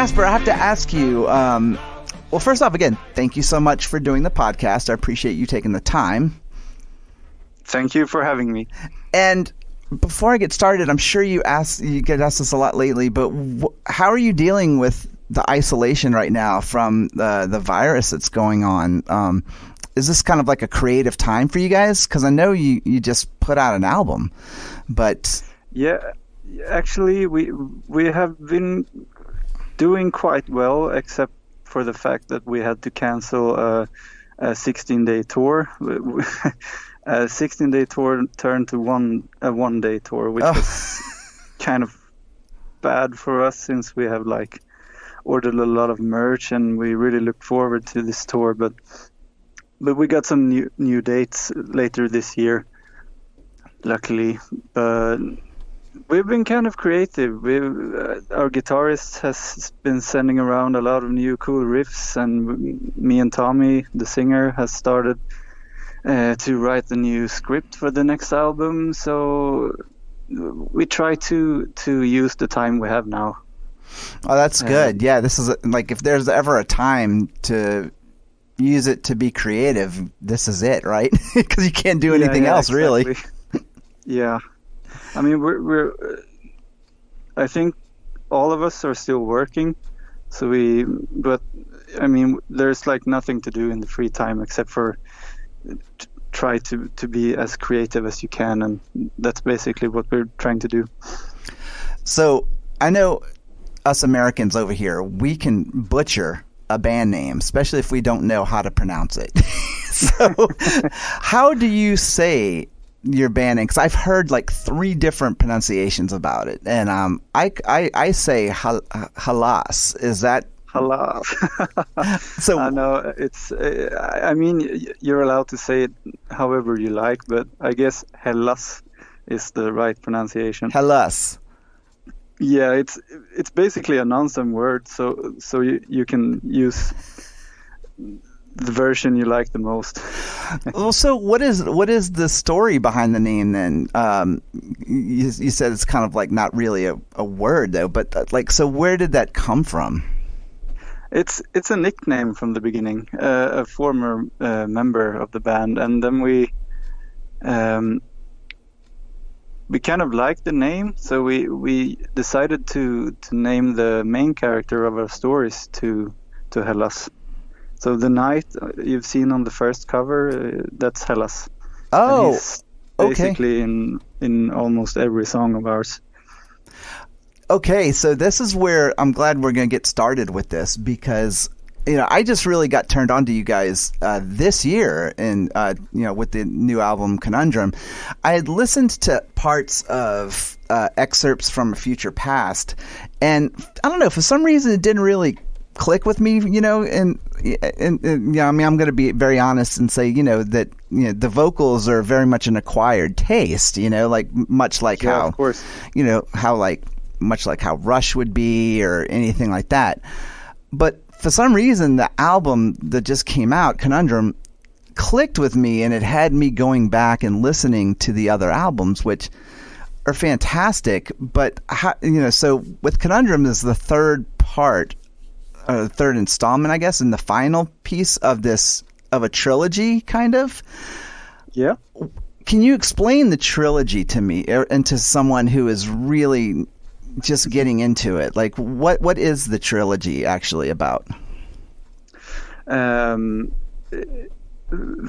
Kasper, I have to ask you, well, first off, again, thank you so much for doing the podcast. I appreciate you taking the time. Thank you for having me. And before I get started, I'm sure you get asked this a lot lately, but how are you dealing with the isolation right now from the virus that's going on? Is this kind of like a creative time for you guys? Because I know you just put out an album, but yeah, actually we have been doing quite well, except for the fact that we had to cancel a 16-day tour. A 16-day tour turned to a one-day tour, which was kind of bad for us since we have ordered a lot of merch and we really look forward to this tour. But we got some new dates later this year, luckily. But we've been kind of creative. Our guitarist has been sending around a lot of new cool riffs, and me and Tommy, the singer, has started to write the new script for the next album. So we try to use the time we have now. Oh, that's good. Yeah, this is if there's ever a time to use it to be creative, this is it, right? Because you can't do anything else, exactly. Really. Yeah. I mean, I think all of us are still working, but I mean, there's nothing to do in the free time except for try to be as creative as you can, and that's basically what we're trying to do. So I know us Americans over here, we can butcher a band name, especially if we don't know how to pronounce it. So how do you say your band name? Because I've heard 3 different pronunciations about it, and I say Hallas. Is that Hallas? So I know it's. I mean, you're allowed to say it however you like, but I guess Hallas is the right pronunciation. Hallas. Yeah, it's basically a nonsense word, so you can use the version you like the most. Well, so what is the story behind the name then? You said it's kind of not really a word though, but so where did that come from? It's a nickname from the beginning, a former member of the band, and then we kind of liked the name, so we decided to name the main character of our stories to Hallas. So the knight you've seen on the first cover, that's Hallas. Oh, and he's basically in almost every song of ours. Okay, so this is where I'm glad we're going to get started with this, because I just really got turned on to you guys this year, and with the new album Conundrum. I had listened to parts of excerpts from A Future Past, and I don't know, for some reason it didn't really click with me, and I mean, I'm going to be very honest and say, that the vocals are very much an acquired taste, much like how, of course, much like how Rush would be or anything like that. But for some reason, the album that just came out, Conundrum, clicked with me, and it had me going back and listening to the other albums, which are fantastic. But so with Conundrum is the third part, third installment, I guess, and the final piece of a trilogy, kind of. Yeah. Can you explain the trilogy to me and to someone who is really just getting into it? What is the trilogy actually about?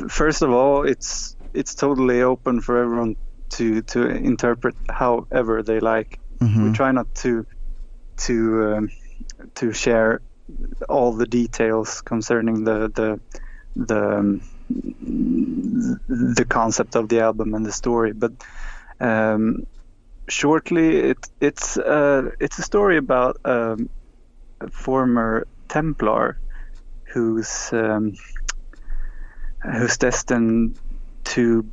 First of all, it's totally open for everyone to interpret however they like. Mm-hmm. We try not to share all the details concerning the concept of the album and the story, but shortly, it's a story about a former Templar who's destined to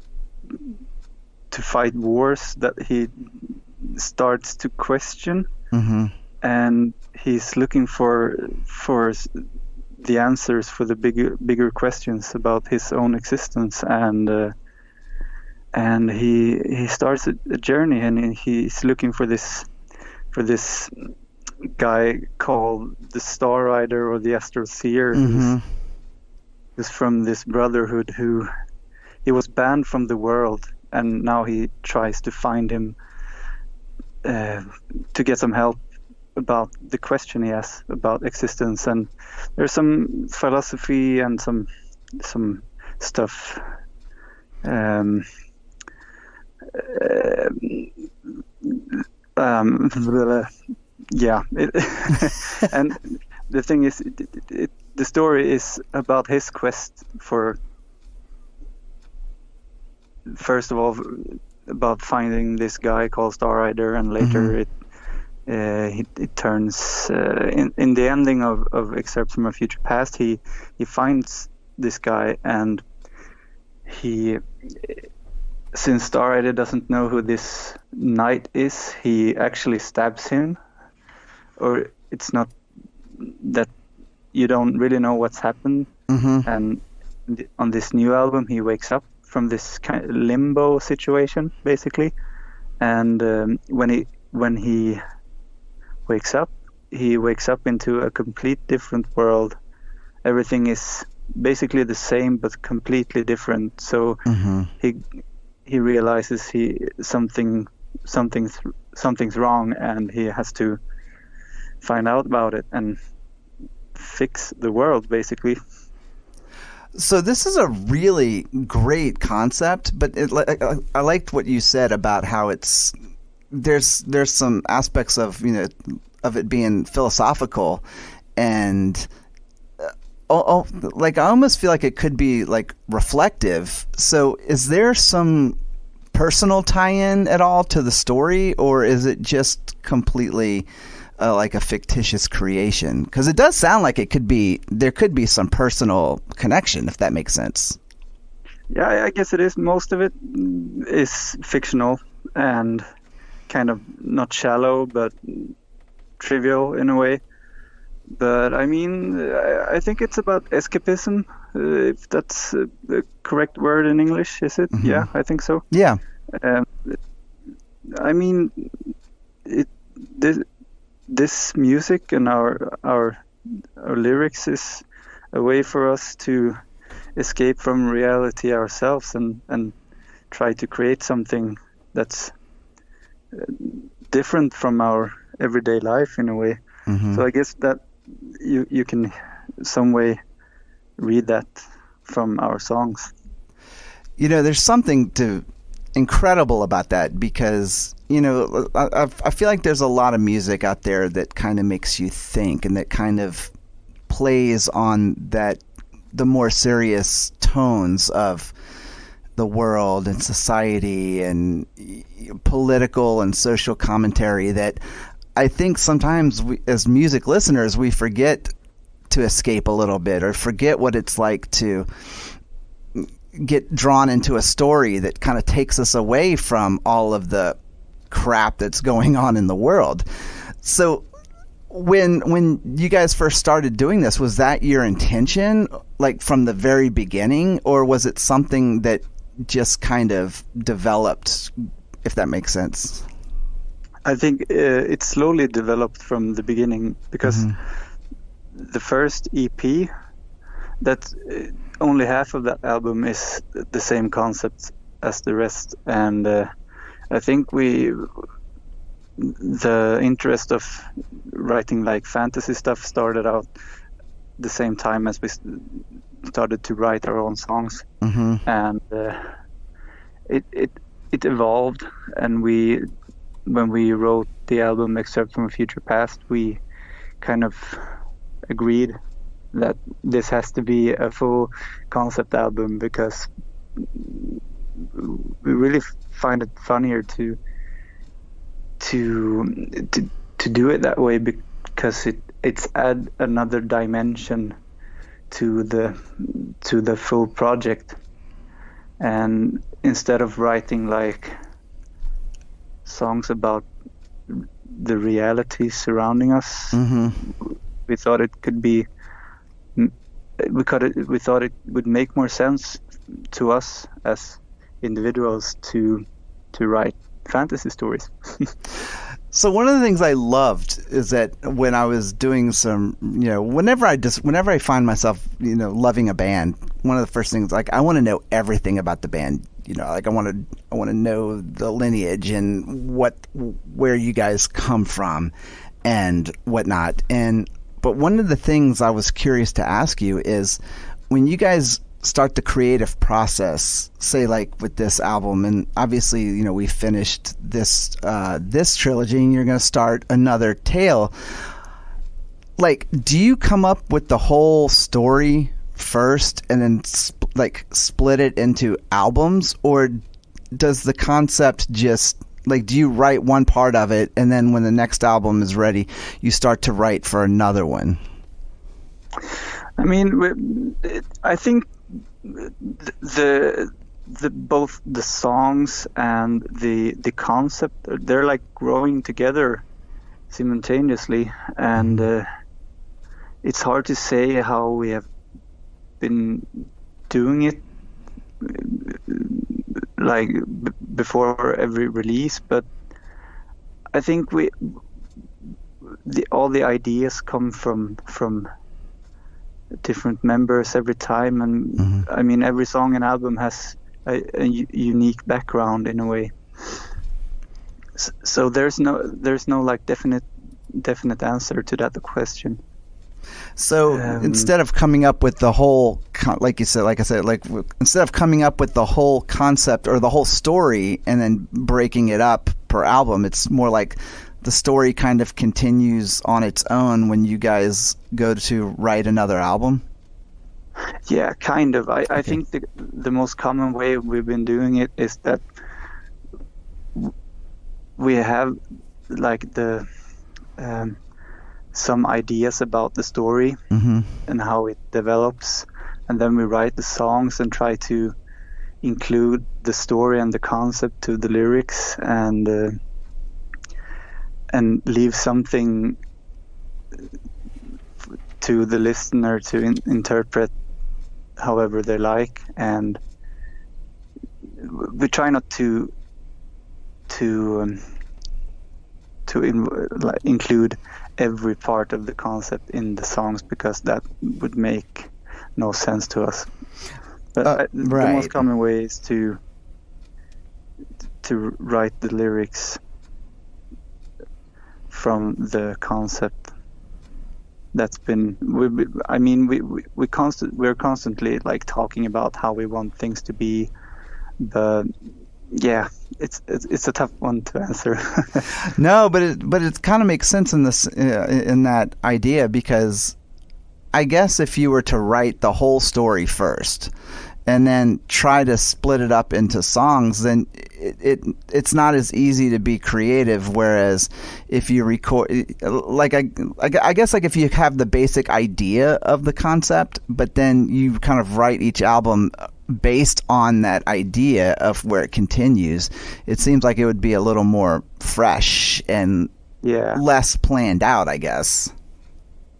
fight wars that he starts to question, mm-hmm. and he's looking for the answers for the bigger questions about his own existence, and he starts a journey, and he's looking for this guy called the Star Rider or the Astral Seer, Mm-hmm. who's from this brotherhood who he was banned from the world, and now he tries to find him to get some help about the question he has about existence. And there's some philosophy and some stuff. Um, yeah, and the thing is, the story is about his quest for, first of all, about finding this guy called Star Rider, and later it turns in the ending of Excerpt from a Future Past. He finds this guy, and since Star Rider doesn't know who this knight is, he actually stabs him. Or it's not that you don't really know what's happened. And on this new album, he wakes up from this kind of limbo situation, basically. And when he wakes up into a complete different world. Everything is basically the same but completely different. So he realizes something's wrong, and he has to find out about it and fix the world, basically. So this is a really great concept, but I liked what you said about how there's some aspects of of it being philosophical, and like I almost feel like it could be like reflective. So is there some personal tie-in at all to the story, or is it just completely like a fictitious creation? Because it does sound like there could be some personal connection, if that makes sense. Yeah, I guess it is. Most of it is fictional and kind of not shallow, but trivial in a way. But I mean, I think it's about escapism, if that's the correct word in English, is it? Yeah, I think so. Yeah. I mean, this music and our lyrics is a way for us to escape from reality ourselves and try to create something that's different from our everyday life in a way. So I guess that you can some way read that from our songs. There's something incredible about that, because I feel like there's a lot of music out there that kind of makes you think, and that kind of plays on the more serious tones of the world and society and political and social commentary that I think sometimes we, as music listeners, we forget to escape a little bit, or forget what it's like to get drawn into a story that kind of takes us away from all of the crap that's going on in the world. So when you guys first started doing this, was that your intention, like from the very beginning, or was it something that just kind of developed, if that makes sense? I think it slowly developed from the beginning, because the first EP, that only half of that album is the same concept as the rest, and I think the interest of writing like fantasy stuff started out the same time as we started to write our own songs, and it evolved, and when we wrote the album Excerpt from a Future Past, we kind of agreed that this has to be a full concept album, because we really find it funnier to do it that way, because it's add another dimension to the full project. And instead of writing like songs about the reality surrounding us, we thought it could be we thought it would make more sense to us as individuals to write fantasy stories. So one of the things I loved is that when I was doing some, whenever I find myself, loving a band, one of the first things, like, I want to know everything about the band. Like, I want to know the lineage and where you guys come from and whatnot. But one of the things I was curious to ask you is, when you guys start the creative process, say like with this album, and obviously, we finished this trilogy, and you're going to start another tale. Like, do you come up with the whole story first and then split it into albums, or does the concept just, like, do you write one part of it and then when the next album is ready, you start to write for another one? I mean, I think the both the songs and the concept, they're like growing together simultaneously, and it's hard to say how we have been doing it like before every release, but I think all the ideas come from different members every time, and I mean, every song and album has a unique background in a way. So there's no like definite answer to that question. So instead of coming up with the whole, instead of coming up with the whole concept or the whole story and then breaking it up per album, it's more like the story kind of continues on its own when you guys go to write another album? Yeah, kind of. I think the most common way we've been doing it is that we have like some ideas about the story and how it develops, and then we write the songs and try to include the story and the concept to the lyrics, and leave something to the listener to interpret however they like. And we try not to include every part of the concept in the songs, because that would make no sense to us. But the most common way is to write the lyrics from the concept. That's been we're constantly like talking about how we want things to be, but yeah, it's a tough one to answer. No, but it kind of makes sense in this in that idea, because I guess if you were to write the whole story first and then try to split it up into songs, then it's not as easy to be creative. Whereas if you record, like I guess, like if you have the basic idea of the concept, but then you kind of write each album based on that idea of where it continues, it seems like it would be a little more fresh and less planned out, I guess.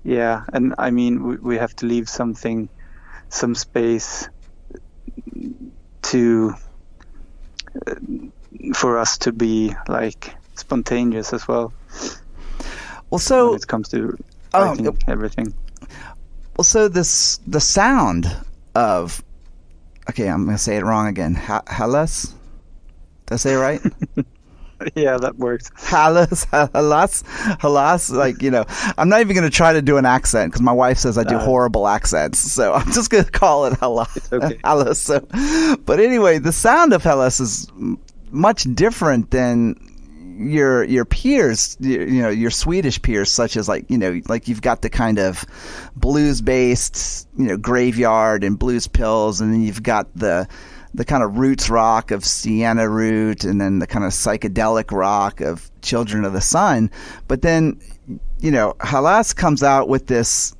Yeah, and I mean, we have to leave some space for us to be like spontaneous as well. Well, so when it comes to writing everything. Well, so the sound of, okay, I'm going to say it wrong again. Hallas? Did I say it right? Yeah, that works. Hallas. Like, I'm not even going to try to do an accent because my wife says I do horrible accents. So I'm just going to call it Hallas. It's okay. Hallas. So, but anyway, the sound of Hallas is much different than your peers, your Swedish peers, such as like you've got the kind of blues based, Graveyard and Blues Pills, and then you've got the kind of roots rock of Sienna Root, and then the kind of psychedelic rock of Children of the Sun. But then, Hallas comes out with this,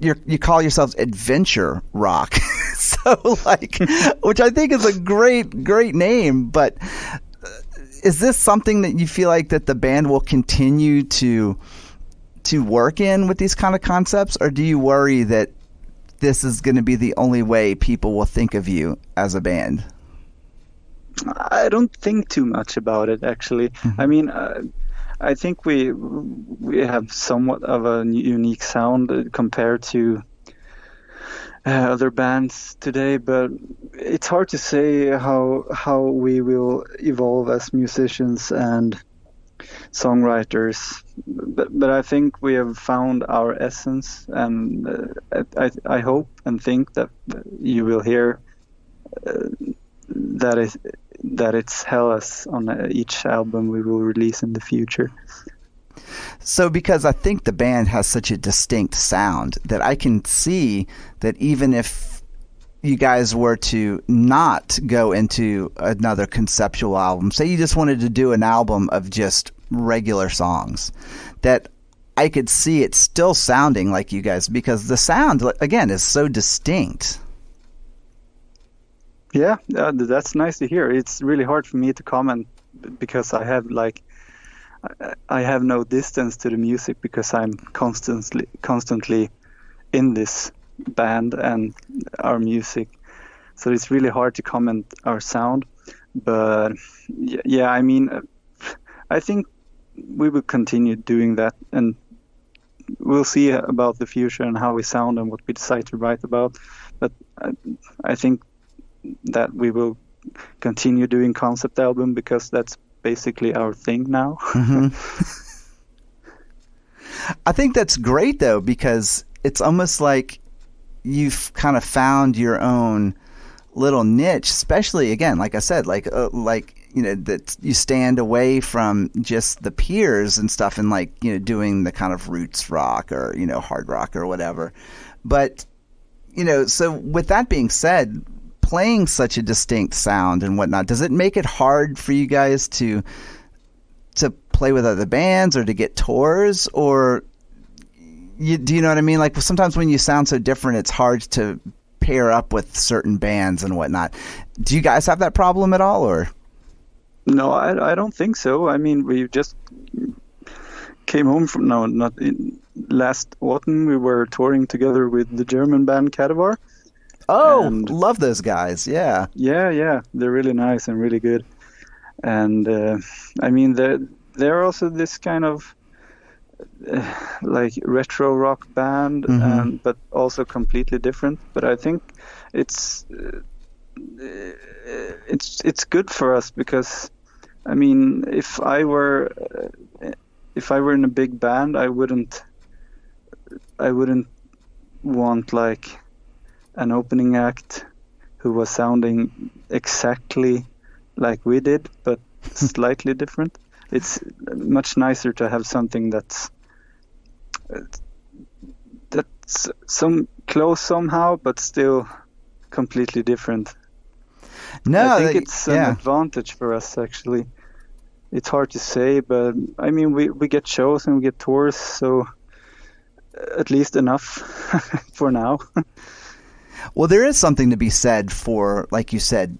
you call yourselves adventure rock. So like, which I think is a great name, but is this something that you feel like that the band will continue to work in with these kind of concepts, or do you worry that this is going to be the only way people will think of you as a band? I don't think too much about it, actually. I mean, I think we have somewhat of a unique sound compared to other bands today, but it's hard to say how we will evolve as musicians and songwriters. But I think we have found our essence, and I hope and think that you will hear that is that it's Hallas on each album we will release in the future. So because I think the band has such a distinct sound that I can see that even if you guys were to not go into another conceptual album, say you just wanted to do an album of just regular songs, that I could see it still sounding like you guys, because the sound, again, is so distinct. Yeah, that's nice to hear. It's really hard for me to comment because I have no distance to the music because I'm constantly in this band and our music. So it's really hard to comment our sound. But yeah, I mean, I think we will continue doing that, and we'll see about the future and how we sound and what we decide to write about. But I think that we will continue doing concept album because that's basically our thing now. Mm-hmm. I think that's great though, because it's almost like you've kind of found your own little niche, especially again, like I said, like that you stand away from just the peers and stuff, and doing the kind of roots rock or hard rock or whatever. But so with that being said, playing such a distinct sound and whatnot, does it make it hard for you guys to play with other bands or to get tours? Or do you know what I mean? Like sometimes when you sound so different, it's hard to pair up with certain bands and whatnot. Do you guys have that problem at all, or? No, I don't think so. I mean, we just came home from, last autumn we were touring together with the German band Kasper. Oh, and love those guys. Yeah. Yeah. They're really nice and really good. And I mean, they're also this kind of like retro rock band, mm-hmm. But also completely different. But I think it's good for us because, I mean, if I were in a big band, I wouldn't want like an opening act who was sounding exactly like we did, but slightly different. It's much nicer to have something that's some close somehow, but still completely different. No, I think it's an advantage for us, actually. It's hard to say, but I mean, we get shows and we get tours, so at least enough for now. Well, there is something to be said for, like you said,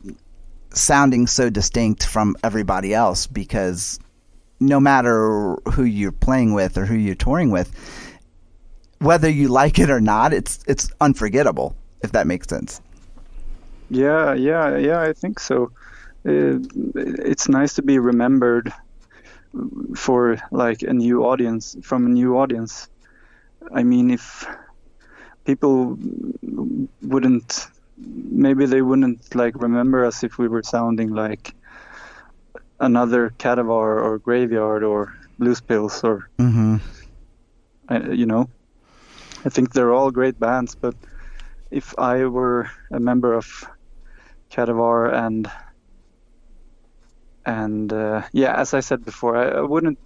sounding so distinct from everybody else, because no matter who you're playing with or who you're touring with, whether you like it or not, it's unforgettable, if that makes sense. Yeah, I think so. It's nice to be remembered for like from a new audience. I mean, if people maybe they wouldn't like remember us if we were sounding like another Kasper or Graveyard or Blues Pills or mm-hmm. I think they're all great bands, but if I were a member of Kasper and as I said before, I wouldn't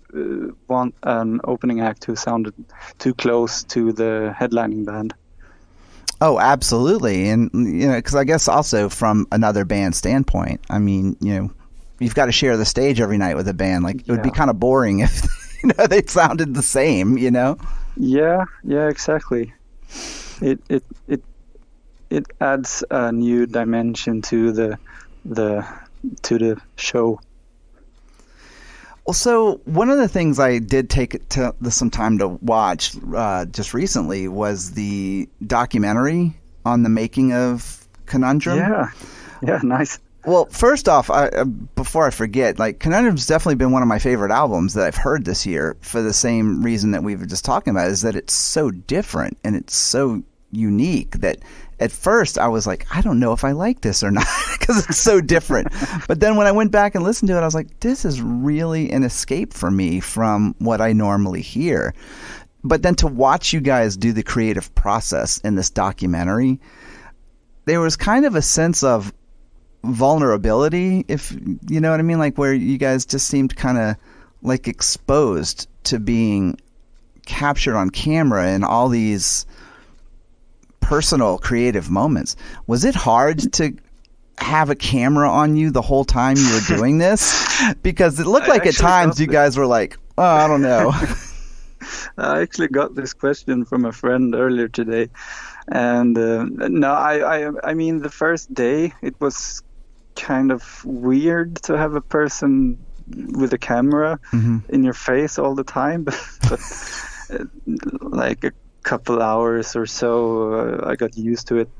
want an opening act who sounded too close to the headlining band. Oh, absolutely. And, because I guess also from another band standpoint, I mean, you've got to share the stage every night with a band. Like, it would be kind of boring if, they sounded the same, Yeah, exactly. It adds a new dimension to the show. Well, so one of the things I did take some time to watch just recently was the documentary on the making of Conundrum. Yeah, nice. Well, first off, before I forget, like Conundrum's definitely been one of my favorite albums that I've heard this year for the same reason that we were just talking about, is that it's so different and it's so unique that at first I was like, I don't know if I like this or not because it's so different. But then when I went back and listened to it, I was like, this is really an escape for me from what I normally hear. But then to watch you guys do the creative process in this documentary, there was kind of a sense of vulnerability, if you know what I mean, like where you guys just seemed kind of like exposed to being captured on camera in all these personal creative moments. Was it hard to have a camera on you the whole time you were doing this? Because it looked like at times you guys were like, oh, I don't know. I actually got this question from a friend earlier today, and no, I mean, the first day it was kind of weird to have a person with a camera in your face all the time, but like a couple hours or so, I got used to it.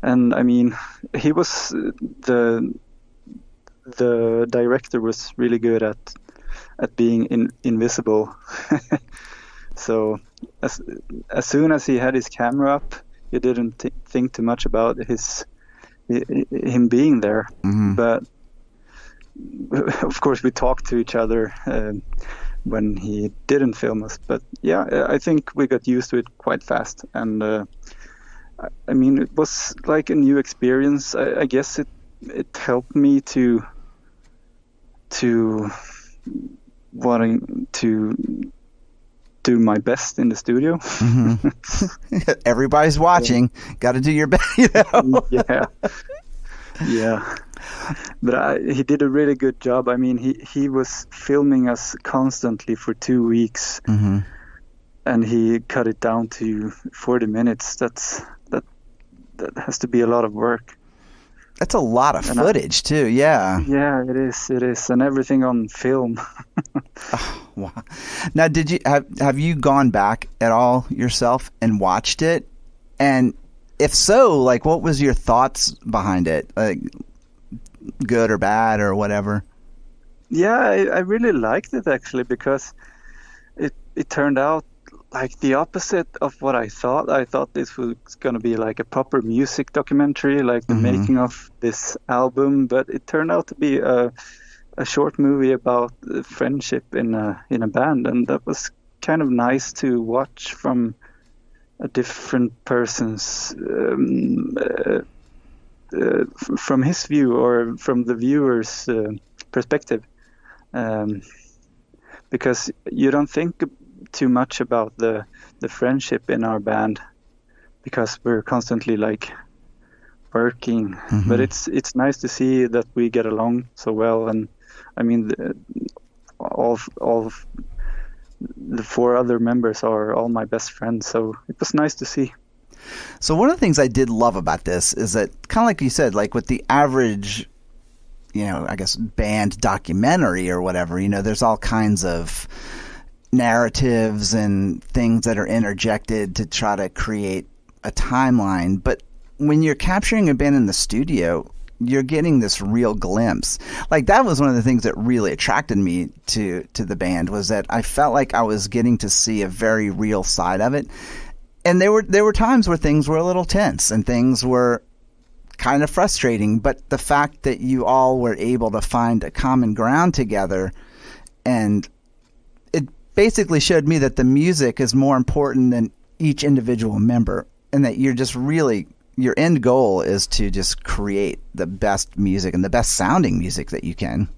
And I mean, he was the director was really good at being invisible. So as soon as he had his camera up, you didn't think too much about him being there. But of course we talked to each other when he didn't film us. But yeah, I think we got used to it quite fast. And I mean, it was like a new experience. I guess it helped me to wanting to do my best in the studio. Everybody's watching. Got to do your best. You know? Yeah. But he did a really good job. I mean, he was filming us constantly for 2 weeks, and he cut it down to 40 minutes. That has to be a lot of work. That's a lot of footage too. Yeah. Yeah, it is, and everything on film. Oh, wow. Now, did you have you gone back at all yourself and watched it? And if so, like, what was your thoughts behind it? Like, good or bad or whatever? Yeah, I really liked it actually, because it turned out like the opposite of what I thought. I thought this was going to be like a proper music documentary, like the making of this album, but it turned out to be a short movie about friendship in a band, and that was kind of nice to watch from a different person's from his view, or from the viewer's perspective, because you don't think too much about the friendship in our band because we're constantly like working, but it's nice to see that we get along so well. And I mean, all of the 4 other members are all my best friends, so it was nice to see. So one of the things I did love about this is that, kind of like you said, like with the average, you know, I guess band documentary or whatever, you know, there's all kinds of narratives and things that are interjected to try to create a timeline. But when you're capturing a band in the studio, you're getting this real glimpse. Like, that was one of the things that really attracted me to the band, was that I felt like I was getting to see a very real side of it. And there were times where things were a little tense and things were kind of frustrating, but the fact that you all were able to find a common ground together, and it basically showed me that the music is more important than each individual member, and that you're just really, your end goal is to just create the best music and the best sounding music that you can.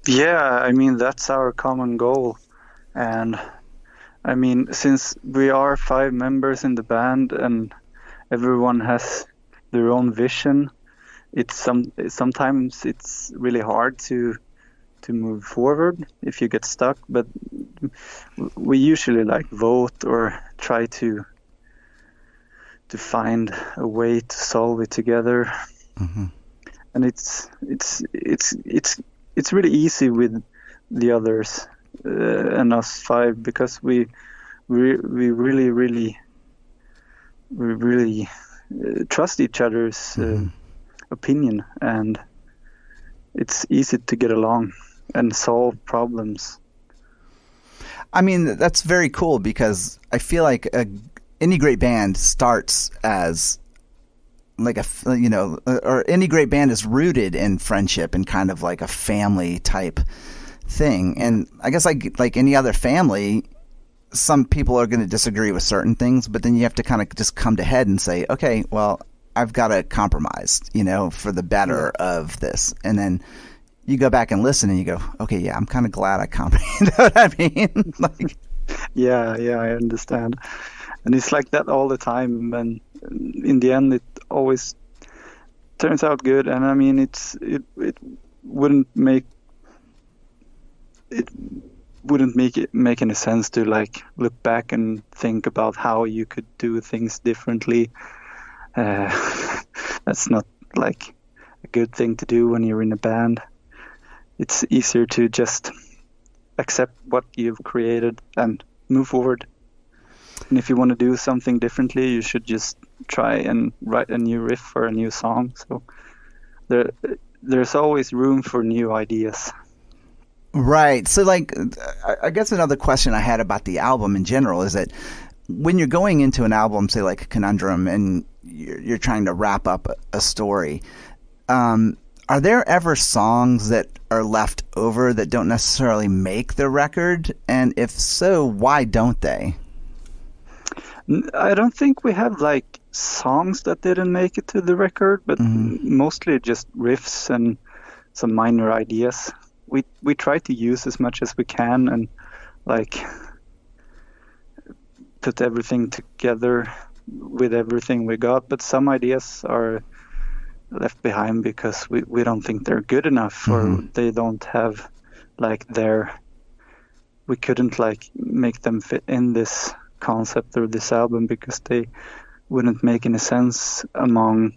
Yeah, I mean, that's our common goal. And I mean, since we are 5 members in the band and everyone has their own vision, sometimes it's really hard to move forward if you get stuck. But we usually like vote or try to find a way to solve it together. And it's really easy with the others and us 5, because we really trust each other's opinion, and it's easy to get along and solve problems. I mean, that's very cool because I feel like any great band starts as like or any great band is rooted in friendship and kind of like a family type thing. And I guess like any other family, some people are going to disagree with certain things, but then you have to kind of just come to head and say, okay, well, I've got to compromise, for the better of this. And then you go back and listen and you go, okay, yeah, I'm kind of glad I compromised. You know what I mean? Like, yeah, I understand. And it's like that all the time. And in the end, it always turns out good. And I mean, it wouldn't make any sense to like look back and think about how you could do things differently. That's not like a good thing to do when you're in a band. It's easier to just accept what you've created and move forward. And if you want to do something differently, you should just try and write a new riff or a new song. So there's always room for new ideas. Right. So, like, I guess another question I had about the album in general is that when you're going into an album, say like Conundrum, and you're trying to wrap up a story, are there ever songs that are left over that don't necessarily make the record? And if so, why don't they? I don't think we have like songs that didn't make it to the record, but mostly just riffs and some minor ideas. We try to use as much as we can and like put everything together with everything we got, but some ideas are left behind because we don't think they're good enough, or they don't have like we couldn't like make them fit in this concept or this album because they wouldn't make any sense among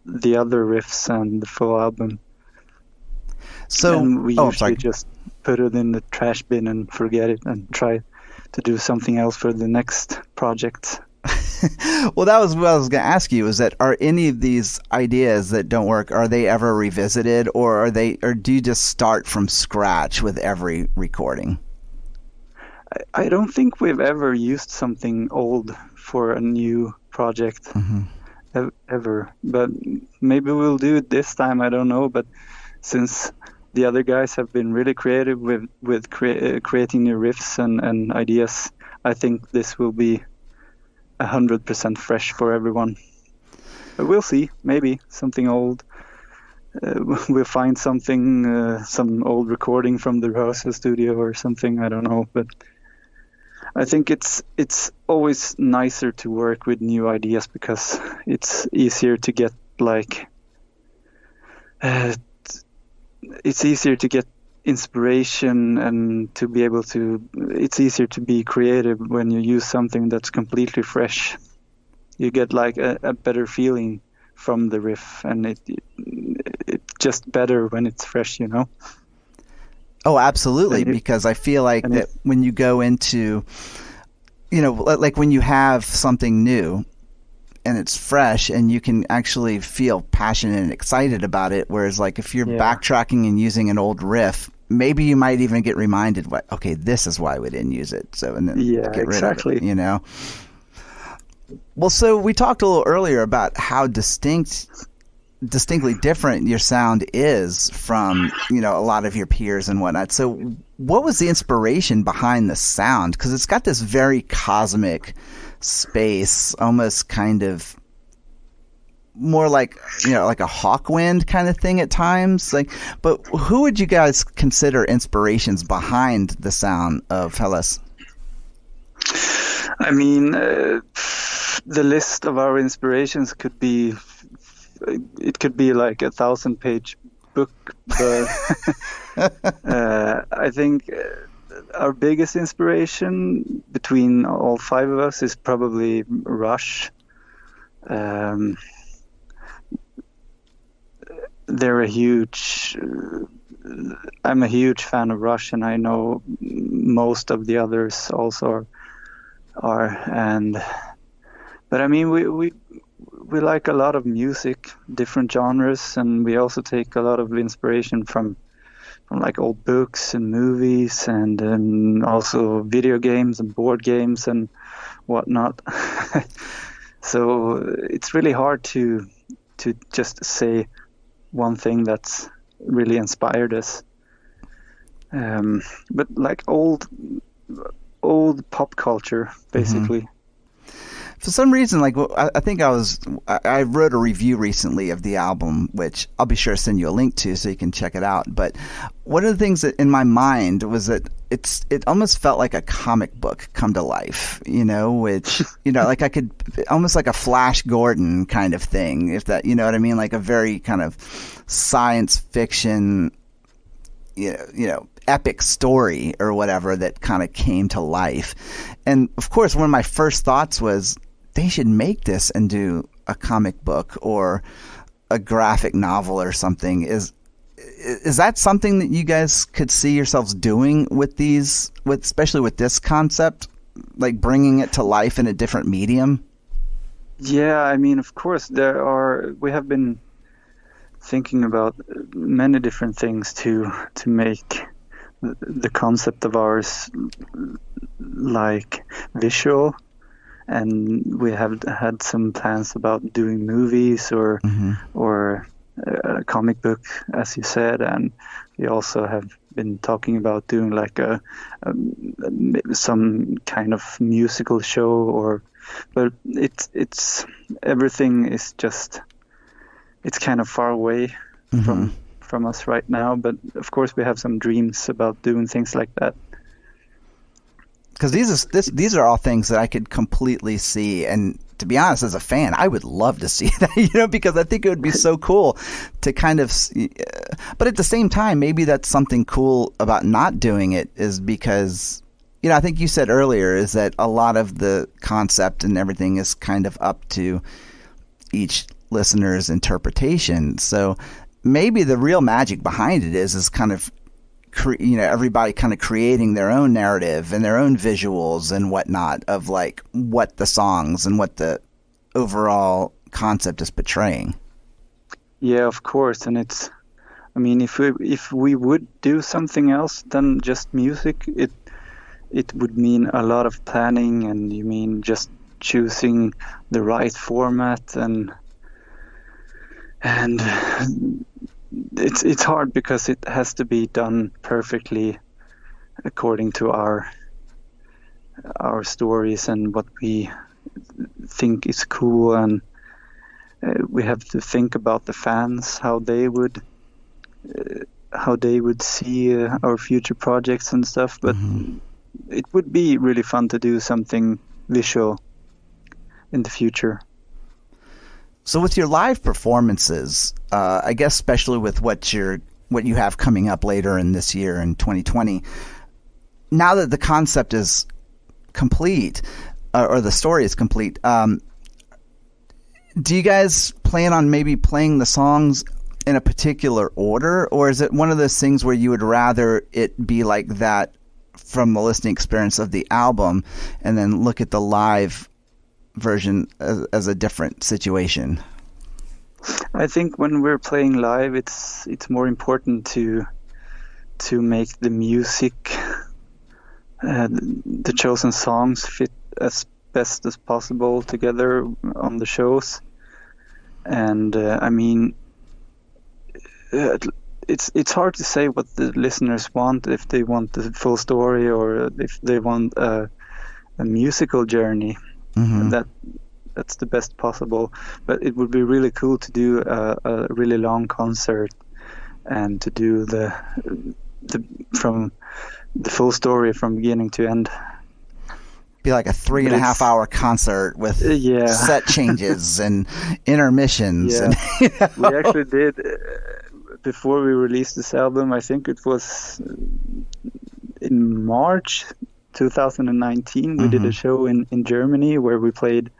the other riffs and the full album. So and we usually just put it in the trash bin and forget it and try to do something else for the next project. Well, that was what I was going to ask you, is that are any of these ideas that don't work, are they ever revisited, or do you just start from scratch with every recording? I don't think we've ever used something old for a new project ever, but maybe we'll do it this time. I don't know, but since the other guys have been really creative with creating new riffs and ideas, I think this will be 100% fresh for everyone. But we'll see. Maybe something old. We'll find something, some old recording from the rehearsal studio or something. I don't know, but I think it's always nicer to work with new ideas because it's easier to get like it's easier to get inspiration and to be able to. It's easier to be creative when you use something that's completely fresh. You get like a better feeling from the riff, and it's just better when it's fresh, you know. Oh, absolutely, because I feel like that when you go into, like when you have something new and it's fresh and you can actually feel passionate and excited about it, whereas like if you're backtracking and using an old riff, maybe you might even get reminded, okay, this is why we didn't use it. So, and then get rid of it, Well, so we talked a little earlier about how distinctly different your sound is from a lot of your peers and whatnot. So what was the inspiration behind the sound? Because it's got this very cosmic space, almost kind of more like like a Hawkwind kind of thing at times. But who would you guys consider inspirations behind the sound of Hallas? I mean, the list of our inspirations could be like a 1,000-page book, but I think our biggest inspiration between all five of us is probably Rush. They're I'm a huge fan of Rush, and I know most of the others also are. But I mean, we we like a lot of music, different genres, and we also take a lot of inspiration from like old books and movies, and also video games and board games and whatnot. So it's really hard to just say one thing that's really inspired us. But like old pop culture, basically. Mm-hmm. For some reason, like I think I wrote a review recently of the album, which I'll be sure to send you a link to so you can check it out. But one of the things that in my mind was that it almost felt like a comic book come to life, which, like I could almost like a Flash Gordon kind of thing, if that, you know what I mean? Like a very kind of science fiction, epic story or whatever that kind of came to life. And of course, one of my first thoughts was they should make this and do a comic book or a graphic novel or something. Is that something that you guys could see yourselves doing with especially with this concept, like bringing it to life in a different medium? Yeah, I mean, of course, we have been thinking about many different things to make the concept of ours like visual, and we have had some plans about doing movies or a comic book, as you said, and we also have been talking about doing like some kind of musical show, but it's everything is just, it's kind of far away from us right now, but of course we have some dreams about doing things like that. Because these are all things that I could completely see, and to be honest, as a fan, I would love to see that, because I think it would be so cool to kind of. But at the same time, maybe that's something cool about not doing it, is because, I think you said earlier is that a lot of the concept and everything is kind of up to each listener's interpretation. So maybe the real magic behind it is kind of, everybody kind of creating their own narrative and their own visuals and whatnot of like what the songs and what the overall concept is portraying. Yeah, of course. And if we would do something else than just music, it would mean a lot of planning, and you mean just choosing the right format, and it's hard because it has to be done perfectly according to our stories and what we think is cool, and we have to think about the fans, how they would see our future projects and stuff. But it would be really fun to do something visual in the future. So with your live performances, I guess especially with what you have coming up later in this year in 2020, now that the concept is complete, or the story is complete, do you guys plan on maybe playing the songs in a particular order, or is it one of those things where you would rather it be like that from the listening experience of the album, and then look at the live version as a different situation? I think when we're playing live, it's more important to make the music, the chosen songs fit as best as possible together on the shows. And it's hard to say what the listeners want, if they want the full story or if they want a musical journey. That's the best possible. But it would be really cool to do a really long concert and to do the from the full story from beginning to end. Be like a 3.5 hour concert with set changes and intermissions. Yeah. And, we actually did before we released this album. I think it was in March 2019. We did a show in Germany where we played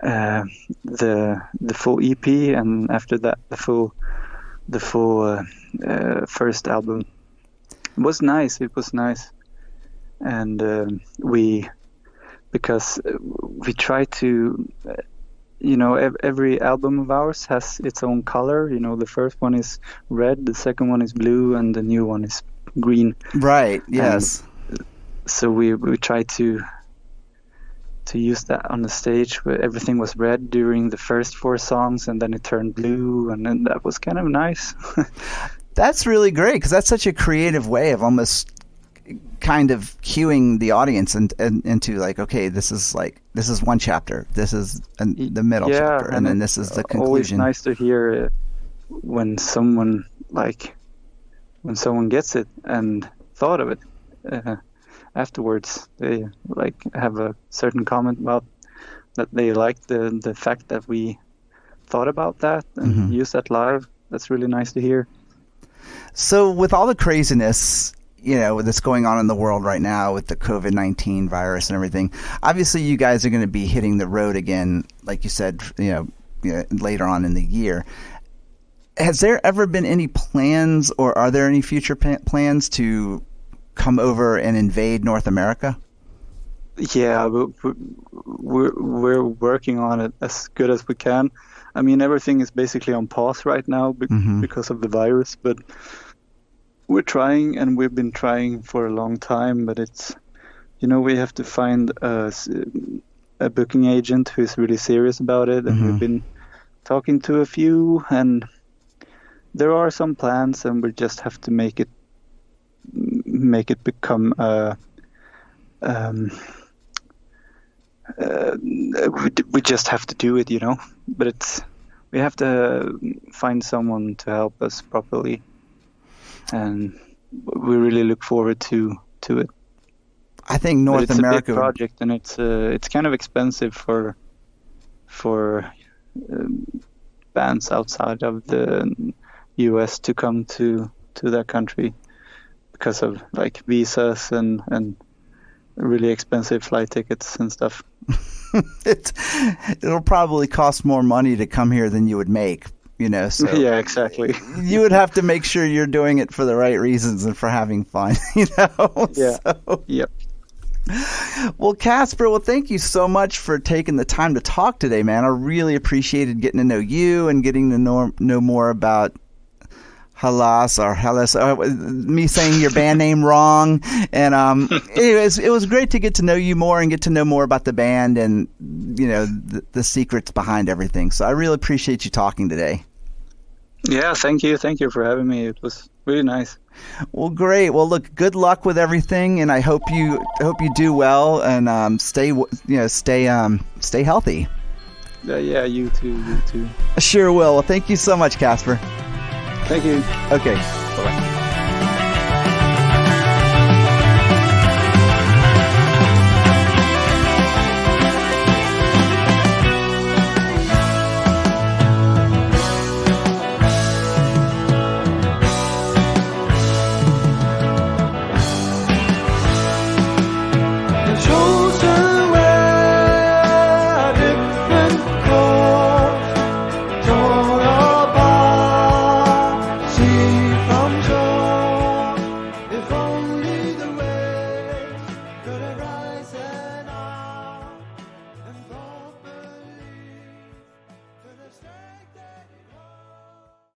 the full EP, and after that the full first album. It was nice. And because we try to every album of ours has its own color. The first one is red, the second one is blue, and the new one is green. Right. Yes. And so we try to use that on the stage, where everything was red during the first 4 songs, and then it turned blue, and then that was kind of nice. That's really great, because that's such a creative way of almost kind of cueing the audience into like, okay, this is one chapter, this is the middle chapter, and then this is the conclusion. Always nice to hear when someone gets it and thought of it. Afterwards, they have a certain comment about that they like the fact that we thought about that and used that live. That's really nice to hear. So with all the craziness, that's going on in the world right now with the COVID-19 virus and everything, obviously you guys are going to be hitting the road again, like you said, later on in the year. Has there ever been any plans, or are there any future plans to come over and invade North America? Yeah, we're working on it as good as we can. I mean, everything is basically on pause right now because of the virus, but we're trying, and we've been trying for a long time. But it's, we have to find a booking agent who's really serious about it, and we've been talking to a few, and there are some plans, and we just have to make it become we just have to do it, but we have to find someone to help us properly, and we really look forward to it. I think North America, it's a big project, and it's kind of expensive for bands outside of the US to come to that country, because of visas and really expensive flight tickets and stuff. It'll probably cost more money to come here than you would make, so yeah, exactly. You would have to make sure you're doing it for the right reasons and for having fun, Yeah. So. Yep. Well, Kasper, thank you so much for taking the time to talk today, man. I really appreciated getting to know you and getting to know more about Hallas or Hallas, me saying your band name wrong. And anyways, it was great to get to know you more and get to know more about the band and, the secrets behind everything. So I really appreciate you talking today. Yeah, thank you. Thank you for having me. It was really nice. Well, great. Well, look, good luck with everything, and I hope you do well and stay healthy. Yeah, you too. Sure will. Well, thank you so much, Kasper. Thank you. Okay.